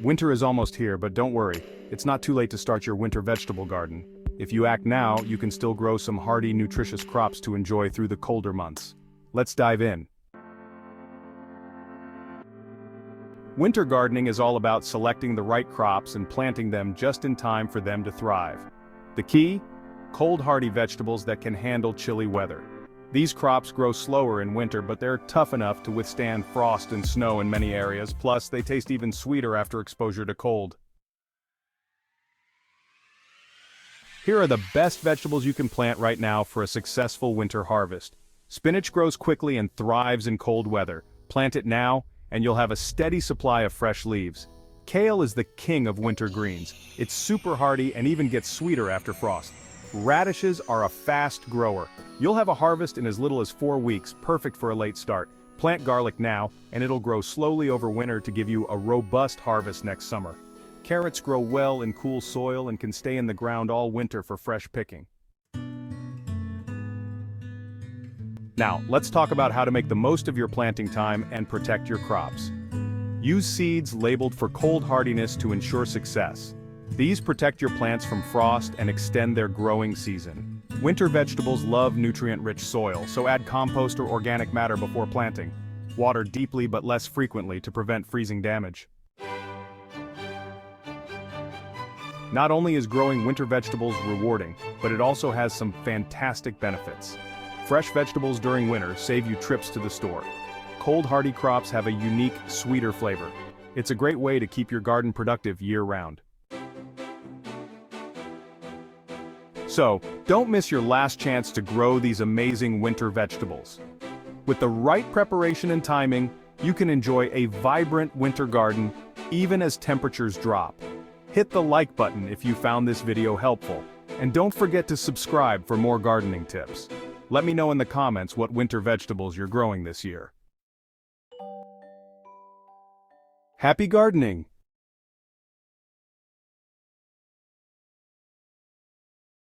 Winter is almost here, but don't worry, it's not too late to start your winter vegetable garden. If you act now, you can still grow some hardy, nutritious crops to enjoy through the colder months. Let's dive in. Winter gardening is all about selecting the right crops and planting them just in time for them to thrive. The key? Cold hardy vegetables that can handle chilly weather. These crops grow slower in winter, but they're tough enough to withstand frost and snow in many areas, plus they taste even sweeter after exposure to cold. Here are the best vegetables you can plant right now for a successful winter harvest. Spinach grows quickly and thrives in cold weather. Plant it now, and you'll have a steady supply of fresh leaves. Kale is the king of winter greens. It's super hardy and even gets sweeter after frost. Radishes are a fast grower. You'll have a harvest in as little as 4 weeks, perfect for a late start. Plant garlic now, and it'll grow slowly over winter to give you a robust harvest next summer. Carrots grow well in cool soil and can stay in the ground all winter for fresh picking. Now, let's talk about how to make the most of your planting time and protect your crops. Use seeds labeled for cold hardiness to ensure success. These protect your plants from frost and extend their growing season. Winter vegetables love nutrient-rich soil, so add compost or organic matter before planting. Water deeply but less frequently to prevent freezing damage. Not only is growing winter vegetables rewarding, but it also has some fantastic benefits. Fresh vegetables during winter save you trips to the store. Cold hardy crops have a unique, sweeter flavor. It's a great way to keep your garden productive year-round. So, don't miss your last chance to grow these amazing winter vegetables. With the right preparation and timing, you can enjoy a vibrant winter garden, even as temperatures drop. Hit the like button if you found this video helpful, and don't forget to subscribe for more gardening tips. Let me know in the comments what winter vegetables you're growing this year. Happy gardening!